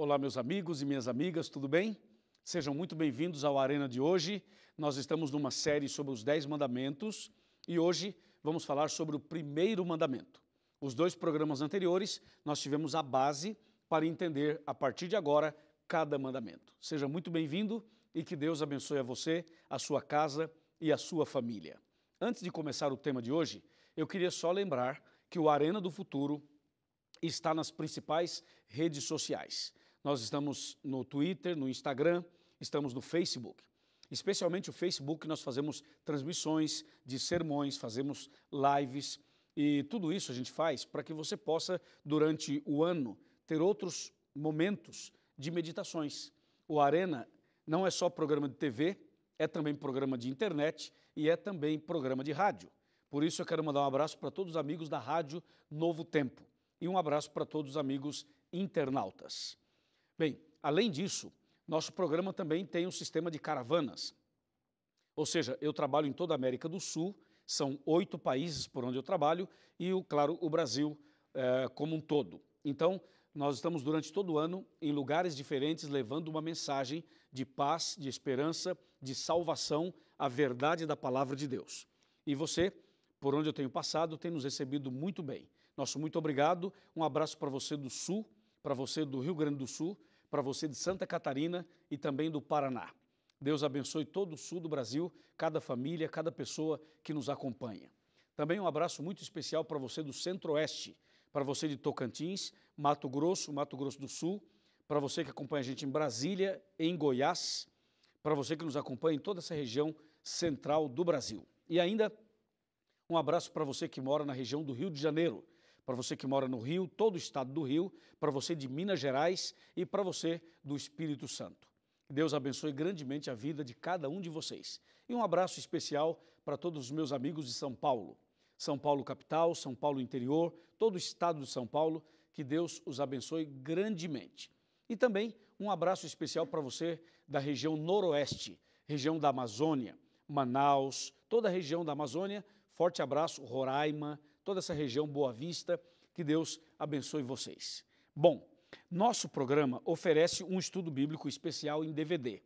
Olá, meus amigos e minhas amigas, tudo bem? Sejam muito bem-vindos ao Arena de hoje. Nós estamos numa série sobre os 10 mandamentos e hoje vamos falar sobre o primeiro mandamento. Os dois programas anteriores, nós tivemos a base para entender, a partir de agora, cada mandamento. Seja muito bem-vindo e que Deus abençoe a você, a sua casa e a sua família. Antes de começar o tema de hoje, eu queria só lembrar que o Arena do Futuro está nas principais redes sociais. Nós estamos no Twitter, no Instagram, estamos no Facebook. Especialmente o Facebook, nós fazemos transmissões de sermões, fazemos lives e tudo isso a gente faz para que você possa, durante o ano, ter outros momentos de meditações. O Arena não é só programa de TV, é também programa de internet e é também programa de rádio. Por isso eu quero mandar um abraço para todos os amigos da Rádio Novo Tempo e um abraço para todos os amigos internautas. Bem, além disso, nosso programa também tem um sistema de caravanas. Ou seja, eu trabalho em toda a América do Sul, são 8 países por onde eu trabalho e, claro, o Brasil como um todo. Então, nós estamos durante todo o ano em lugares diferentes levando uma mensagem de paz, de esperança, de salvação, a verdade da palavra de Deus. E você, por onde eu tenho passado, tem nos recebido muito bem. Nosso muito obrigado, um abraço para você do Sul, para você do Rio Grande do Sul, para você de Santa Catarina e também do Paraná. Deus abençoe todo o sul do Brasil, cada família, cada pessoa que nos acompanha. Também um abraço muito especial para você do Centro-Oeste, para você de Tocantins, Mato Grosso do Sul, para você que acompanha a gente em Brasília, em Goiás, para você que nos acompanha em toda essa região central do Brasil. E ainda um abraço para você que mora na região do Rio de Janeiro, para você que mora no Rio, todo o estado do Rio, para você de Minas Gerais e para você do Espírito Santo. Deus abençoe grandemente a vida de cada um de vocês. E um abraço especial para todos os meus amigos de São Paulo. São Paulo capital, São Paulo interior, todo o estado de São Paulo, que Deus os abençoe grandemente. E também um abraço especial para você da região noroeste, região da Amazônia, Manaus, toda a região da Amazônia, forte abraço, Roraima, toda essa região Boa Vista, que Deus abençoe vocês. Bom, nosso programa oferece um estudo bíblico especial em DVD.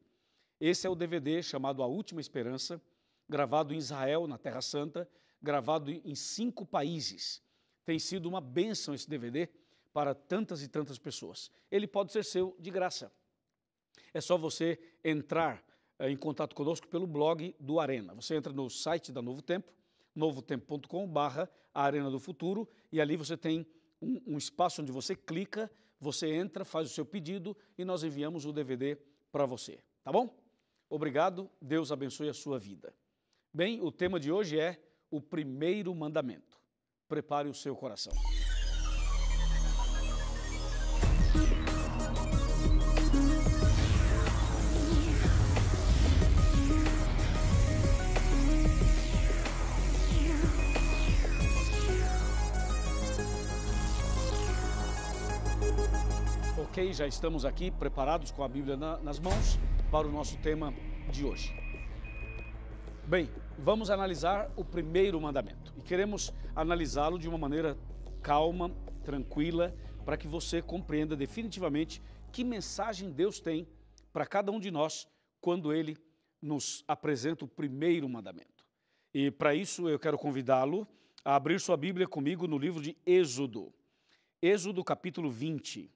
Esse é o DVD chamado A Última Esperança, gravado em Israel, na Terra Santa, gravado em 5 países. Tem sido uma bênção esse DVD para tantas e tantas pessoas. Ele pode ser seu de graça. É só você entrar em contato conosco pelo blog do Arena. Você entra no site da Novo Tempo, novotempo.com/Arena do Futuro, e ali você tem um espaço onde você clica, você entra, faz o seu pedido e nós enviamos o DVD para você, tá bom? Obrigado, Deus abençoe a sua vida. Bem, o tema de hoje é o primeiro mandamento. Prepare o seu coração. Ok, já estamos aqui preparados com a Bíblia nas mãos para o nosso tema de hoje. Bem, vamos analisar o primeiro mandamento e queremos analisá-lo de uma maneira calma, tranquila, para que você compreenda definitivamente que mensagem Deus tem para cada um de nós quando Ele nos apresenta o primeiro mandamento. E para isso eu quero convidá-lo a abrir sua Bíblia comigo no livro de Êxodo. Êxodo capítulo 20.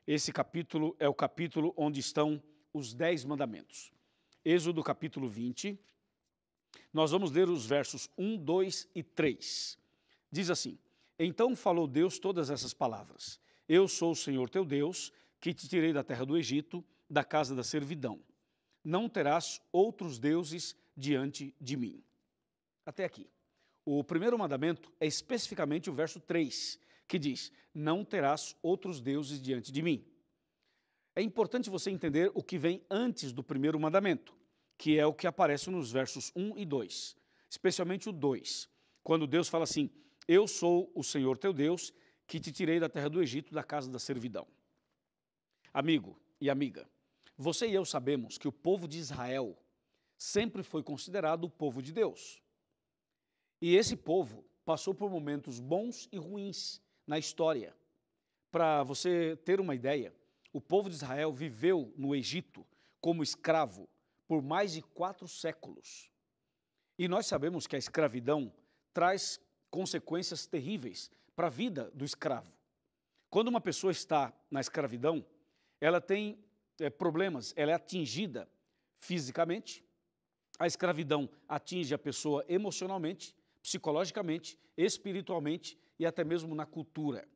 Esse capítulo é o capítulo onde estão os 10 mandamentos. Êxodo capítulo 20, nós vamos ler os versos 1, 2 e 3. Diz assim: Então falou Deus todas essas palavras. Eu sou o Senhor teu Deus, que te tirei da terra do Egito, da casa da servidão. Não terás outros deuses diante de mim. Até aqui. O primeiro mandamento é especificamente o verso 3, que diz: não terás outros deuses diante de mim. É importante você entender o que vem antes do primeiro mandamento, que é o que aparece nos versos 1 e 2, especialmente o 2, quando Deus fala assim: eu sou o Senhor teu Deus, que te tirei da terra do Egito, da casa da servidão. Amigo e amiga, você e eu sabemos que o povo de Israel sempre foi considerado o povo de Deus. E esse povo passou por momentos bons e ruins na história. Para você ter uma ideia, o povo de Israel viveu no Egito como escravo por mais de 4 séculos. E nós sabemos que a escravidão traz consequências terríveis para a vida do escravo. Quando uma pessoa está na escravidão, ela tem problemas, ela é atingida fisicamente, a escravidão atinge a pessoa emocionalmente, psicologicamente, espiritualmente e até mesmo na cultura.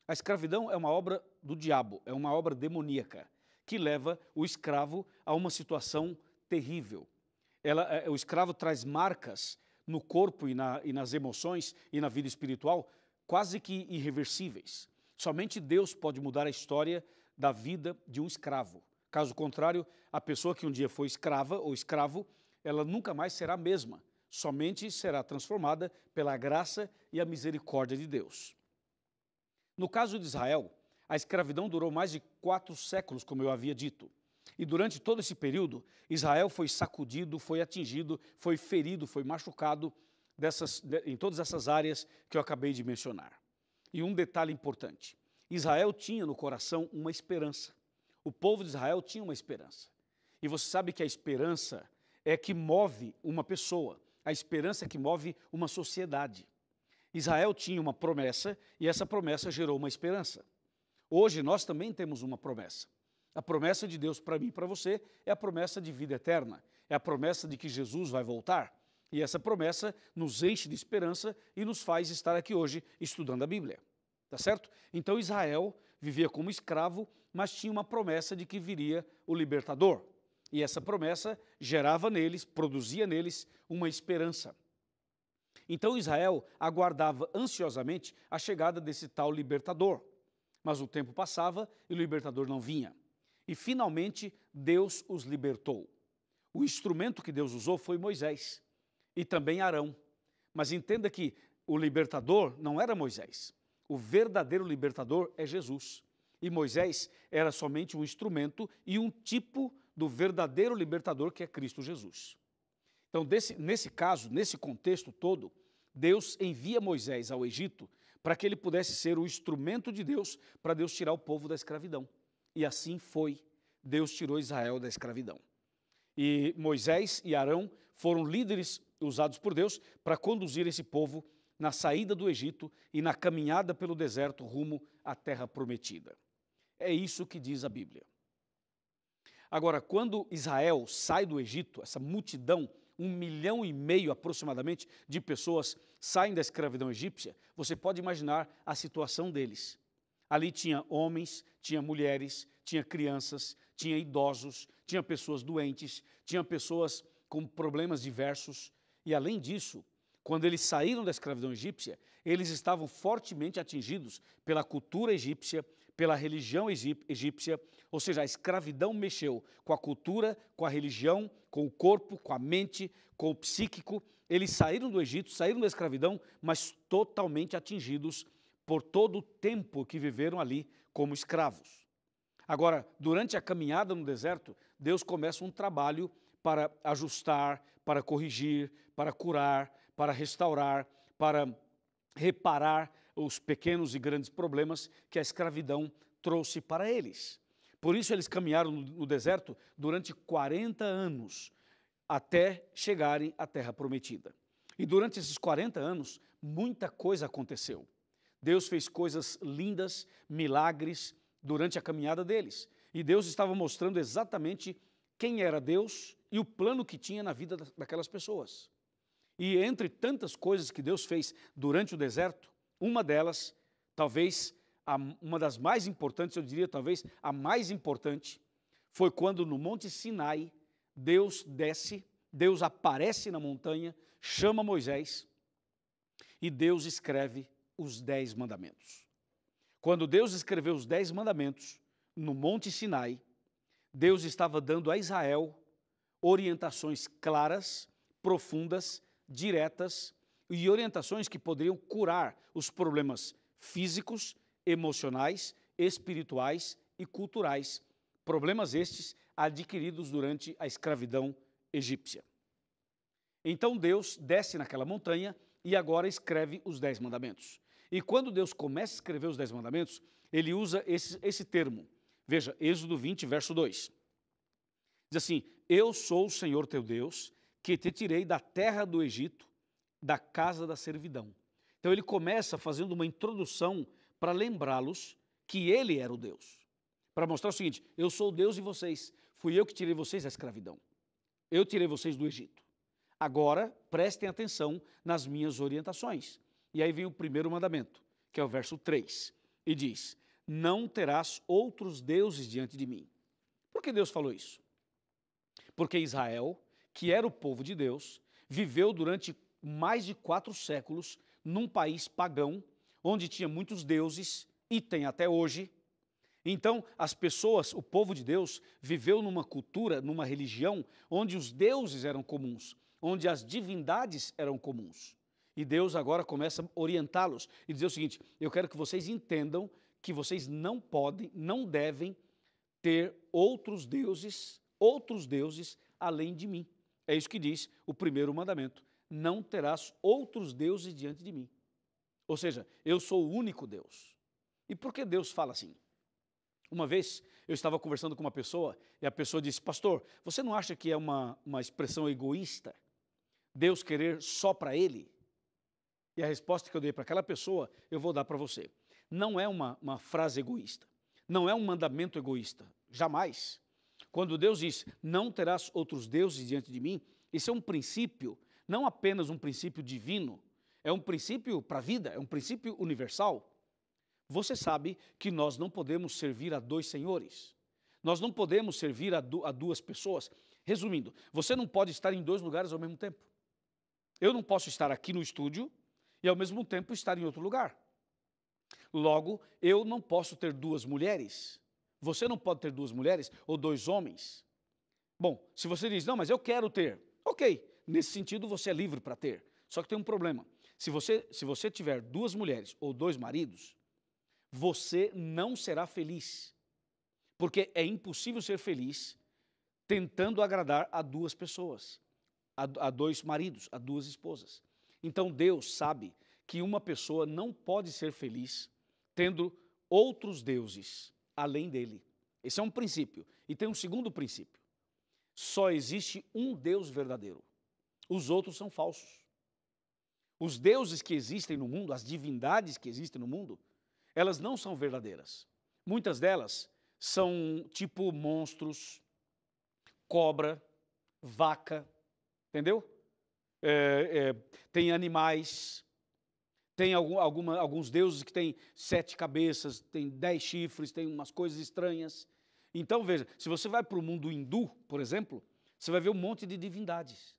A escravidão é uma obra do diabo, é uma obra demoníaca, que leva o escravo a uma situação terrível. O escravo traz marcas no corpo e nas emoções e na vida espiritual quase que irreversíveis. Somente Deus pode mudar a história da vida de um escravo. Caso contrário, a pessoa que um dia foi escrava ou escravo, ela nunca mais será a mesma, somente será transformada pela graça e a misericórdia de Deus. No caso de Israel, a escravidão durou mais de 4 séculos, como eu havia dito. E durante todo esse período, Israel foi sacudido, foi atingido, foi ferido, foi machucado em todas essas áreas que eu acabei de mencionar. E um detalhe importante, Israel tinha no coração uma esperança. O povo de Israel tinha uma esperança. E você sabe que a esperança é que move uma pessoa, a esperança é que move uma sociedade. Israel tinha uma promessa e essa promessa gerou uma esperança. Hoje nós também temos uma promessa. A promessa de Deus para mim e para você é a promessa de vida eterna, é a promessa de que Jesus vai voltar. E essa promessa nos enche de esperança e nos faz estar aqui hoje estudando a Bíblia. Tá certo? Então Israel vivia como escravo, mas tinha uma promessa de que viria o libertador. E essa promessa gerava neles, produzia neles uma esperança. Então Israel aguardava ansiosamente a chegada desse tal libertador. Mas o tempo passava e o libertador não vinha. E finalmente Deus os libertou. O instrumento que Deus usou foi Moisés e também Arão. Mas entenda que o libertador não era Moisés. O verdadeiro libertador é Jesus. E Moisés era somente um instrumento e um tipo do verdadeiro libertador que é Cristo Jesus. Então, nesse caso, nesse contexto todo, Deus envia Moisés ao Egito para que ele pudesse ser o instrumento de Deus para Deus tirar o povo da escravidão. E assim foi. Deus tirou Israel da escravidão. E Moisés e Arão foram líderes usados por Deus para conduzir esse povo na saída do Egito e na caminhada pelo deserto rumo à terra prometida. É isso que diz a Bíblia. Agora, quando Israel sai do Egito, essa multidão, 1,5 milhão aproximadamente de pessoas saem da escravidão egípcia, você pode imaginar a situação deles. Ali tinha homens, tinha mulheres, tinha crianças, tinha idosos, tinha pessoas doentes, tinha pessoas com problemas diversos. E além disso, quando eles saíram da escravidão egípcia, eles estavam fortemente atingidos pela cultura egípcia, pela religião egípcia, ou seja, a escravidão mexeu com a cultura, com a religião, com o corpo, com a mente, com o psíquico. Eles saíram do Egito, saíram da escravidão, mas totalmente atingidos por todo o tempo que viveram ali como escravos. Agora, durante a caminhada no deserto, Deus começa um trabalho para ajustar, para corrigir, para curar, para restaurar, para reparar os pequenos e grandes problemas que a escravidão trouxe para eles. Por isso eles caminharam no deserto durante 40 anos, até chegarem à terra prometida. E durante esses 40 anos, muita coisa aconteceu. Deus fez coisas lindas, milagres, durante a caminhada deles. E Deus estava mostrando exatamente quem era Deus e o plano que tinha na vida daquelas pessoas. E entre tantas coisas que Deus fez durante o deserto, uma delas, talvez uma das mais importantes, eu diria talvez a mais importante, foi quando no Monte Sinai, Deus desce, Deus aparece na montanha, chama Moisés e Deus escreve os 10 mandamentos. Quando Deus escreveu os 10 mandamentos no Monte Sinai, Deus estava dando a Israel orientações claras, profundas, diretas e orientações que poderiam curar os problemas físicos, emocionais, espirituais e culturais, problemas estes adquiridos durante a escravidão egípcia. Então Deus desce naquela montanha e agora escreve os 10 mandamentos. E quando Deus começa a escrever os 10 mandamentos, ele usa esse termo, Veja, Êxodo 20, verso 2. Diz assim: eu sou o Senhor teu Deus, que te tirei da terra do Egito, da casa da servidão. Então ele começa fazendo uma introdução para lembrá-los que ele era o Deus. Para mostrar o seguinte: eu sou o Deus de vocês, fui eu que tirei vocês da escravidão. Eu tirei vocês do Egito. Agora, prestem atenção nas minhas orientações. E aí vem o primeiro mandamento, que é o verso 3, e diz: não terás outros deuses diante de mim. Por que Deus falou isso? Porque Israel, que era o povo de Deus, viveu durante mais de 4 séculos num país pagão, onde tinha muitos deuses, e tem até hoje. Então, as pessoas, o povo de Deus, viveu numa cultura, numa religião, onde os deuses eram comuns, onde as divindades eram comuns. E Deus agora começa a orientá-los e dizer o seguinte: eu quero que vocês entendam que vocês não podem, não devem ter outros deuses além de mim. É isso que diz o primeiro mandamento: não terás outros deuses diante de mim. Ou seja, eu sou o único Deus. E por que Deus fala assim? Uma vez eu estava conversando com uma pessoa e a pessoa disse: pastor, você não acha que é uma expressão egoísta Deus querer só para ele? E a resposta que eu dei para aquela pessoa, eu vou dar para você. Não é uma frase egoísta, não é um mandamento egoísta, jamais. Quando Deus diz: não terás outros deuses diante de mim, isso é um princípio, não apenas um princípio divino, é um princípio para a vida, é um princípio universal. Você sabe que nós não podemos servir a 2 senhores, nós não podemos servir a 2 pessoas. Resumindo, você não pode estar em 2 lugares ao mesmo tempo. Eu não posso estar aqui no estúdio e ao mesmo tempo estar em outro lugar. Logo, eu não posso ter 2 mulheres. Você não pode ter 2 mulheres ou 2 homens. Bom, se você diz: não, mas eu quero ter. Ok, nesse sentido você é livre para ter. Só que tem um problema. Se você tiver 2 mulheres ou 2 maridos, você não será feliz. Porque é impossível ser feliz tentando agradar a 2 pessoas, a 2 maridos, a 2 esposas. Então Deus sabe que uma pessoa não pode ser feliz tendo outros deuses além dele. Esse é um princípio. E tem um segundo princípio: só existe um Deus verdadeiro. Os outros são falsos. Os deuses que existem no mundo, as divindades que existem no mundo, elas não são verdadeiras. Muitas delas são tipo monstros, cobra, vaca, entendeu? Tem animais, tem alguns deuses que têm 7 cabeças, tem 10 chifres, tem umas coisas estranhas. Então, veja, se você vai para o mundo hindu, por exemplo, você vai ver um monte de divindades.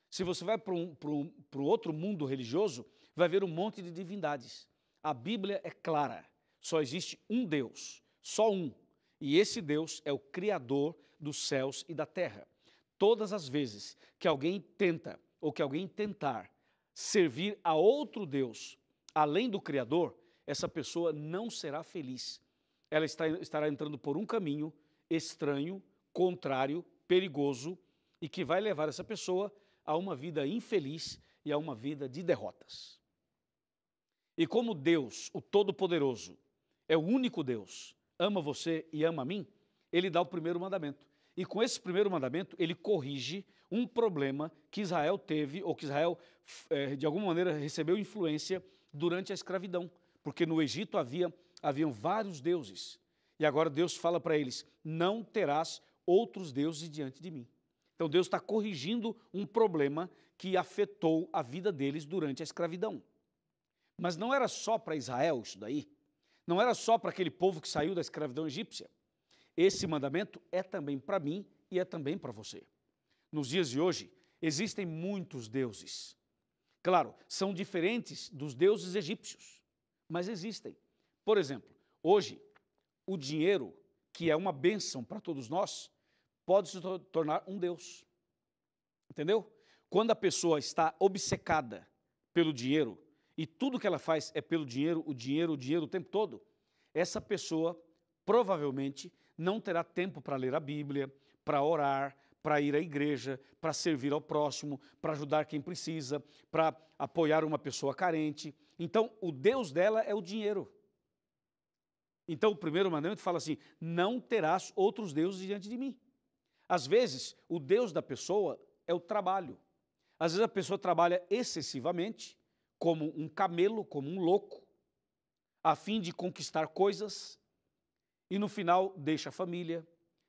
Se você vai para o outro mundo religioso, vai ver um monte de divindades. A Bíblia é clara, só existe um Deus, só um. E esse Deus é o Criador dos céus e da terra. Todas as vezes que alguém tenta, ou que alguém tentar, servir a outro Deus, além do Criador, essa pessoa não será feliz. Ela estará entrando por um caminho estranho, contrário, perigoso, e que vai levar essa pessoa a uma vida infeliz e a uma vida de derrotas. E como Deus, o Todo-Poderoso, é o único Deus, ama você e ama a mim, ele dá o primeiro mandamento. E com esse primeiro mandamento, ele corrige um problema que Israel teve, ou que Israel, de alguma maneira, recebeu influência durante a escravidão. Porque no Egito haviam vários deuses. E agora Deus fala para eles: não terás outros deuses diante de mim. Então Deus está corrigindo um problema que afetou a vida deles durante a escravidão. Mas não era só para Israel isso daí. Não era só para aquele povo que saiu da escravidão egípcia. Esse mandamento é também para mim e é também para você. Nos dias de hoje, existem muitos deuses. Claro, são diferentes dos deuses egípcios, mas existem. Por exemplo, hoje, o dinheiro, que é uma bênção para todos nós, pode se tornar um deus. Entendeu? Quando a pessoa está obcecada pelo dinheiro, e tudo que ela faz é pelo dinheiro, o dinheiro o tempo todo, essa pessoa provavelmente não terá tempo para ler a Bíblia, para orar, para ir à igreja, para servir ao próximo, para ajudar quem precisa, para apoiar uma pessoa carente. Então, o Deus dela é o dinheiro. Então, o primeiro mandamento fala assim: não terás outros deuses diante de mim. Às vezes, o Deus da pessoa é o trabalho. Às vezes a pessoa trabalha excessivamente, como um camelo, como um louco, a fim de conquistar coisas, e no final deixa a família,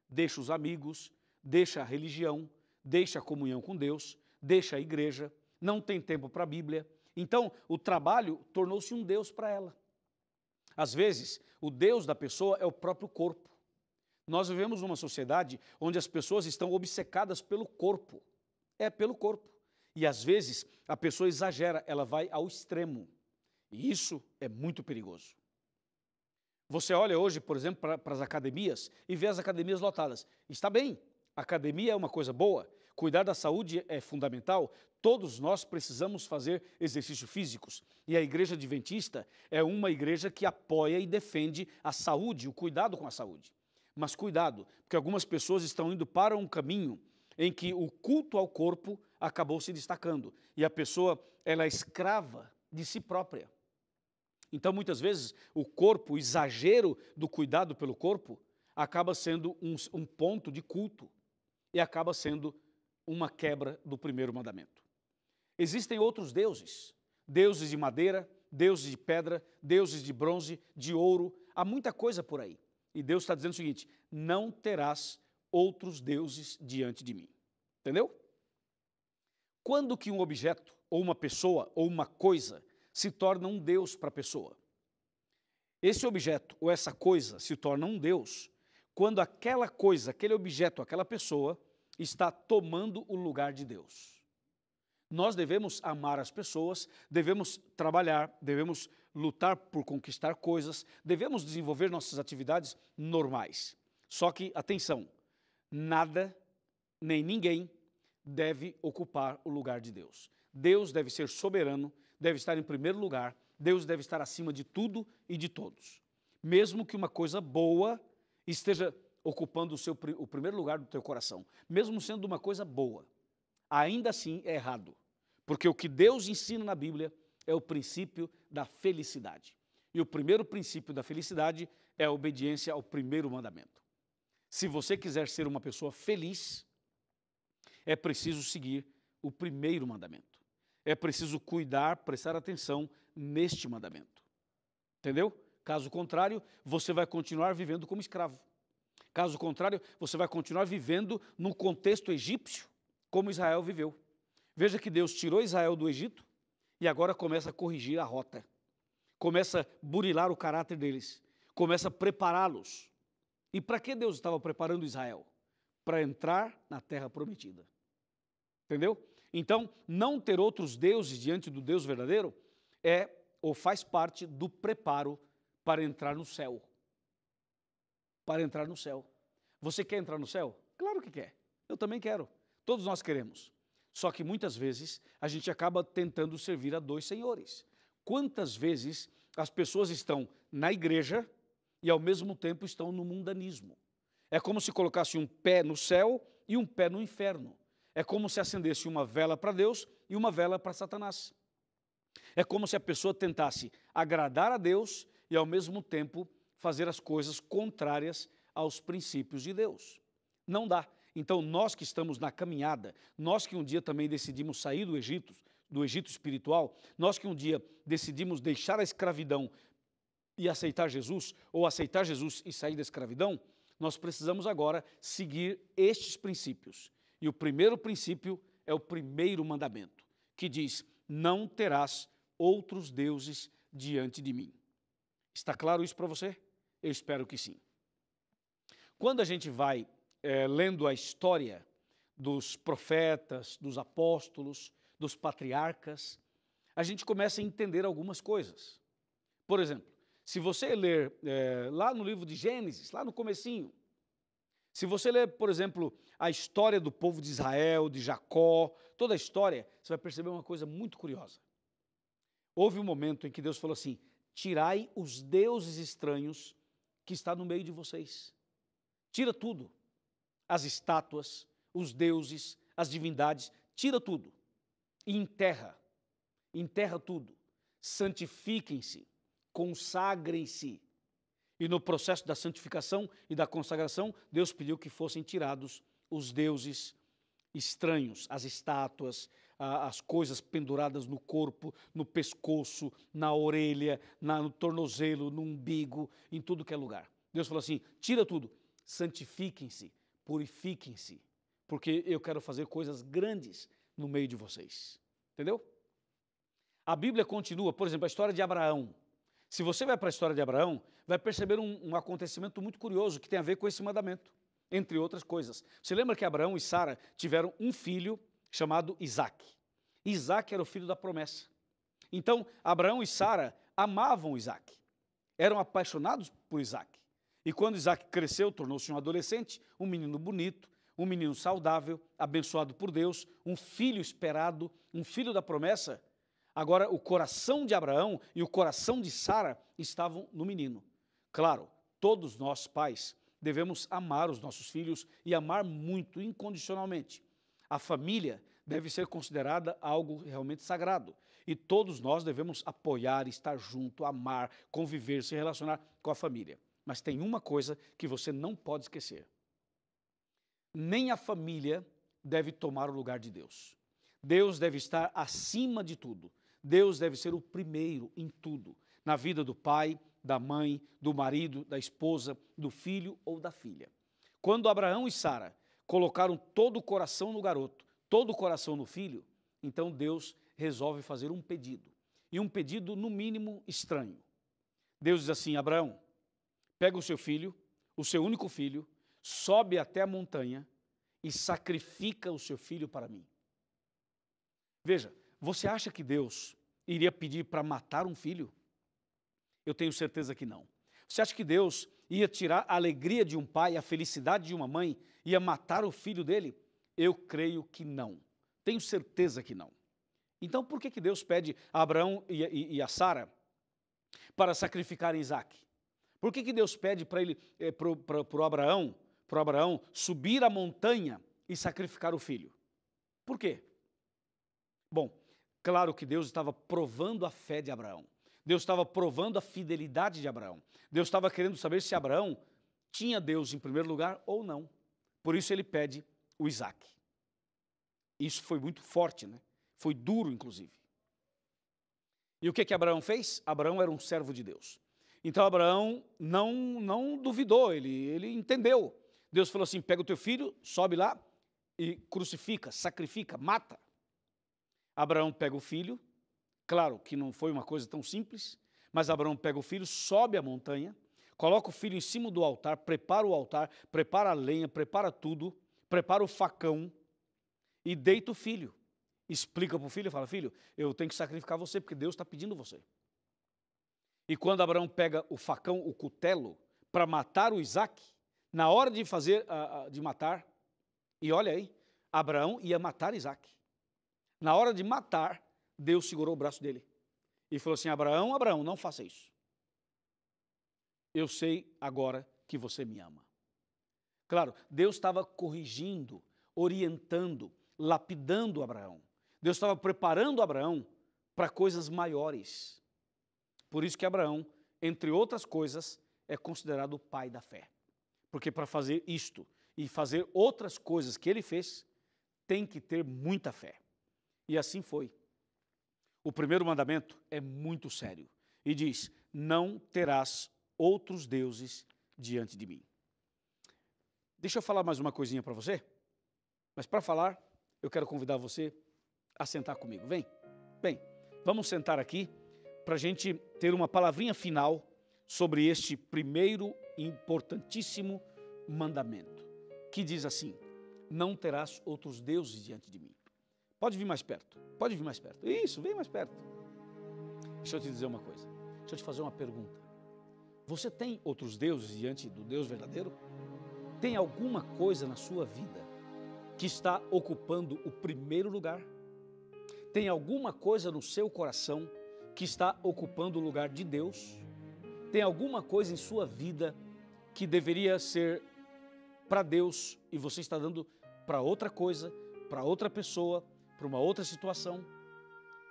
deixa os amigos, deixa a religião, deixa a comunhão com Deus, deixa a igreja, não tem tempo para a Bíblia. Então, o trabalho tornou-se um Deus para ela. Às vezes, o Deus da pessoa é o próprio corpo. Nós vivemos numa sociedade onde as pessoas estão obcecadas pelo corpo. É pelo corpo. E às vezes a pessoa exagera, ela vai ao extremo. E isso é muito perigoso. Você olha hoje, por exemplo, para as academias e vê as academias lotadas. Está bem, academia é uma coisa boa, cuidar da saúde é fundamental, todos nós precisamos fazer exercícios físicos. E a Igreja Adventista é uma igreja que apoia e defende a saúde, o cuidado com a saúde. Mas cuidado, porque algumas pessoas estão indo para um caminho em que o culto ao corpo acabou se destacando. E a pessoa, ela é escrava de si própria. Então, muitas vezes, o corpo, o exagero do cuidado pelo corpo, acaba sendo um ponto de culto e acaba sendo uma quebra do primeiro mandamento. Existem outros deuses, deuses de madeira, deuses de pedra, deuses de bronze, de ouro, há muita coisa por aí. E Deus está dizendo o seguinte: não terás outros deuses diante de mim. Entendeu? Quando que um objeto, ou uma pessoa, ou uma coisa se torna um Deus para a pessoa? Esse objeto ou essa coisa se torna um Deus quando aquela coisa, aquele objeto, aquela pessoa está tomando o lugar de Deus. Nós devemos amar as pessoas, devemos trabalhar, devemos lutar por conquistar coisas, devemos desenvolver nossas atividades normais. Só que, atenção, nada nem ninguém deve ocupar o lugar de Deus. Deus deve ser soberano, deve estar em primeiro lugar, Deus deve estar acima de tudo e de todos. Mesmo que uma coisa boa esteja ocupando o primeiro lugar do teu coração, mesmo sendo uma coisa boa, ainda assim é errado. Porque o que Deus ensina na Bíblia é o princípio da felicidade. E o primeiro princípio da felicidade é a obediência ao primeiro mandamento. Se você quiser ser uma pessoa feliz, é preciso seguir o primeiro mandamento. É preciso cuidar, prestar atenção neste mandamento. Entendeu? Caso contrário, você vai continuar vivendo como escravo. Caso contrário, você vai continuar vivendo no contexto egípcio, como Israel viveu. Veja que Deus tirou Israel do Egito e agora começa a corrigir a rota. Começa a burilar o caráter deles. Começa a prepará-los. E para que Deus estava preparando Israel? Para entrar na terra prometida. Entendeu? Então, não ter outros deuses diante do Deus verdadeiro é ou faz parte do preparo para entrar no céu. Para entrar no céu. Você quer entrar no céu? Claro que quer. Eu também quero. Todos nós queremos. Só que muitas vezes a gente acaba tentando servir a dois senhores. Quantas vezes as pessoas estão na igreja e ao mesmo tempo estão no mundanismo? É como se colocasse um pé no céu e um pé no inferno. É como se acendesse uma vela para Deus e uma vela para Satanás. É como se a pessoa tentasse agradar a Deus e ao mesmo tempo fazer as coisas contrárias aos princípios de Deus. Não dá. Então, nós que estamos na caminhada, nós que um dia também decidimos sair do Egito espiritual, nós que um dia decidimos deixar a escravidão e aceitar Jesus, ou aceitar Jesus e sair da escravidão, nós precisamos agora seguir estes princípios. E o primeiro princípio é o primeiro mandamento, que diz: não terás outros deuses diante de mim. Está claro isso para você? Eu espero que sim. Quando a gente vai lendo a história dos profetas, dos apóstolos, dos patriarcas, a gente começa a entender algumas coisas. Por exemplo, se você ler lá no livro de Gênesis, lá no comecinho, se você ler, por exemplo, a história do povo de Israel, de Jacó, toda a história, você vai perceber uma coisa muito curiosa. Houve um momento em que Deus falou assim: tirai os deuses estranhos que está no meio de vocês. Tira tudo. As estátuas, os deuses, as divindades, tira tudo. E enterra. Enterra tudo. Santifiquem-se. Consagrem-se. E no processo da santificação e da consagração, Deus pediu que fossem tirados os deuses estranhos, as estátuas, as coisas penduradas no corpo, no pescoço, na orelha, no tornozelo, no umbigo, em tudo que é lugar. Deus falou assim, tira tudo, santifiquem-se, purifiquem-se, porque eu quero fazer coisas grandes no meio de vocês. Entendeu? A Bíblia continua, por exemplo, a história de Abraão. Se você vai para a história de Abraão, vai perceber um acontecimento muito curioso que tem a ver com esse mandamento, entre outras coisas. Você lembra que Abraão e Sara tiveram um filho chamado Isaque. Isaque era o filho da promessa. Então, Abraão e Sara amavam Isaque, eram apaixonados por Isaque. E quando Isaque cresceu, tornou-se um adolescente, um menino bonito, um menino saudável, abençoado por Deus, um filho esperado, um filho da promessa. Agora, o coração de Abraão e o coração de Sara estavam no menino. Claro, todos nós, pais, devemos amar os nossos filhos e amar muito, incondicionalmente. A família deve ser considerada algo realmente sagrado. E todos nós devemos apoiar, estar junto, amar, conviver, se relacionar com a família. Mas tem uma coisa que você não pode esquecer. Nem a família deve tomar o lugar de Deus. Deus deve estar acima de tudo. Deus deve ser o primeiro em tudo, na vida do pai, da mãe, do marido, da esposa, do filho ou da filha. Quando Abraão e Sara colocaram todo o coração no garoto, todo o coração no filho, então Deus resolve fazer um pedido. E um pedido, no mínimo, estranho. Deus diz assim, Abraão, pega o seu filho, o seu único filho, sobe até a montanha e sacrifica o seu filho para mim. Veja, você acha que Deus iria pedir para matar um filho? Eu tenho certeza que não. Você acha que Deus ia tirar a alegria de um pai, a felicidade de uma mãe, ia matar o filho dele? Eu creio que não. Tenho certeza que não. Então, por que Deus pede a Abraão e a Sara para sacrificarem Isaque? Por que Deus pede para o Abraão subir a montanha e sacrificar o filho? Por quê? Bom, claro que Deus estava provando a fé de Abraão. Deus estava provando a fidelidade de Abraão. Deus estava querendo saber se Abraão tinha Deus em primeiro lugar ou não. Por isso ele pede o Isaque. Isso foi muito forte, né? Foi duro, inclusive. E o que Abraão fez? Abraão era um servo de Deus. Então Abraão não duvidou, ele entendeu. Deus falou assim, pega o teu filho, sobe lá e crucifica, sacrifica, mata. Abraão pega o filho, claro que não foi uma coisa tão simples, mas Abraão pega o filho, sobe a montanha, coloca o filho em cima do altar, prepara a lenha, prepara tudo, prepara o facão e deita o filho. Explica para o filho e fala, filho, eu tenho que sacrificar você porque Deus está pedindo você. E quando Abraão pega o facão, o cutelo, para matar o Isaque, na hora de de matar, e olha aí, Abraão ia matar Isaque. Na hora de matar, Deus segurou o braço dele e falou assim, Abraão, Abraão, não faça isso. Eu sei agora que você me ama. Claro, Deus estava corrigindo, orientando, lapidando Abraão. Deus estava preparando Abraão para coisas maiores. Por isso que Abraão, entre outras coisas, é considerado o pai da fé. Porque para fazer isto e fazer outras coisas que ele fez, tem que ter muita fé. E assim foi. O primeiro mandamento é muito sério e diz, não terás outros deuses diante de mim. Deixa eu falar mais uma coisinha para você, mas para falar, eu quero convidar você a sentar comigo. Vem, vamos sentar aqui para a gente ter uma palavrinha final sobre este primeiro importantíssimo mandamento, que diz assim, não terás outros deuses diante de mim. Pode vir mais perto, pode vir mais perto. Isso, vem mais perto. Deixa eu te dizer uma coisa, deixa eu te fazer uma pergunta. Você tem outros deuses diante do Deus verdadeiro? Tem alguma coisa na sua vida que está ocupando o primeiro lugar? Tem alguma coisa no seu coração que está ocupando o lugar de Deus? Tem alguma coisa em sua vida que deveria ser para Deus e você está dando para outra coisa, para outra pessoa, para uma outra situação?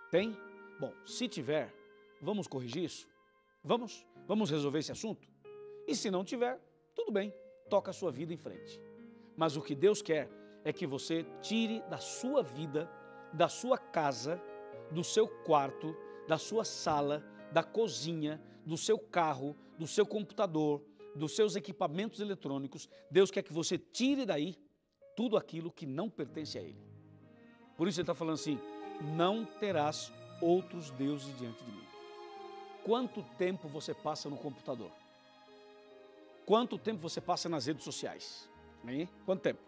Tem? Bom, se tiver, vamos corrigir isso? Vamos resolver esse assunto? E se não tiver, tudo bem, toca a sua vida em frente. Mas o que Deus quer é que você tire da sua vida, da sua casa, do seu quarto, da sua sala, da cozinha, do seu carro, do seu computador, dos seus equipamentos eletrônicos. Deus quer que você tire daí tudo aquilo que não pertence a Ele. Por isso Ele está falando assim, não terás outros deuses diante de mim. Quanto tempo você passa no computador? Quanto tempo você passa nas redes sociais? Hein? Quanto tempo?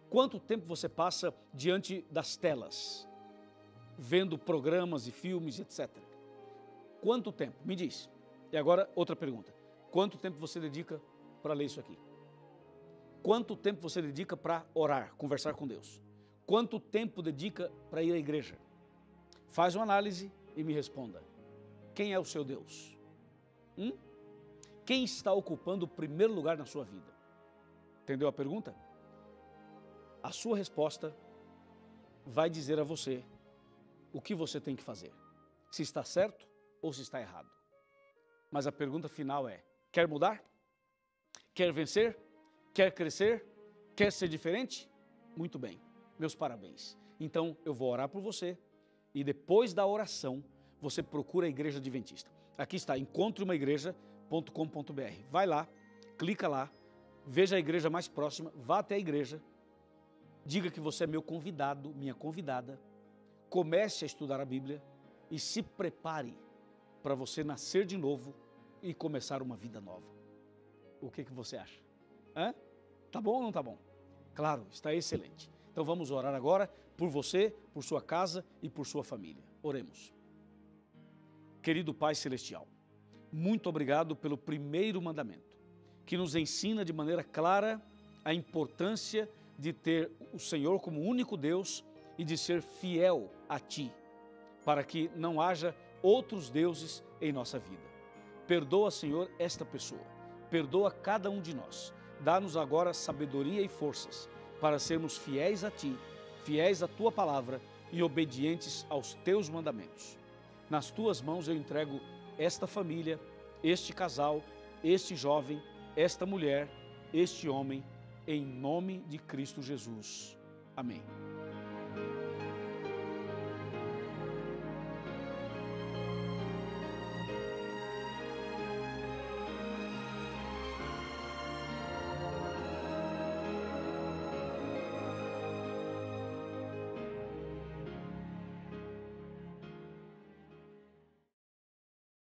Quanto tempo você passa diante das telas, vendo programas e filmes, etc. Quanto tempo? Me diz. E agora, outra pergunta. Quanto tempo você dedica para ler isso aqui? Quanto tempo você dedica para orar, conversar com Deus? Quanto tempo dedica para ir à igreja? Faz uma análise e me responda. Quem é o seu Deus? Quem está ocupando o primeiro lugar na sua vida? Entendeu a pergunta? A sua resposta vai dizer a você o que você tem que fazer. Se está certo ou se está errado. Mas a pergunta final é, quer mudar? Quer vencer? Quer crescer? Quer ser diferente? Muito bem, meus parabéns. Então eu vou orar por você e depois da oração você procura a Igreja Adventista. Aqui está, encontreumaigreja.com.br. Vai lá, clica lá, veja a igreja mais próxima, vá até a igreja, diga que você é meu convidado, minha convidada, comece a estudar a Bíblia e se prepare para você nascer de novo e começar uma vida nova. O que você acha? Tá bom ou não tá bom? Claro, está excelente. Então vamos orar agora por você, por sua casa e por sua família. Oremos. Querido Pai Celestial, muito obrigado pelo primeiro mandamento, que nos ensina de maneira clara a importância de ter o Senhor como único Deus e de ser fiel a Ti, para que não haja outros deuses em nossa vida. Perdoa, Senhor, esta pessoa, perdoa cada um de nós. Dá-nos agora sabedoria e forças para sermos fiéis a Ti, fiéis à Tua palavra e obedientes aos Teus mandamentos. Nas Tuas mãos eu entrego esta família, este casal, este jovem, esta mulher, este homem, em nome de Cristo Jesus. Amém.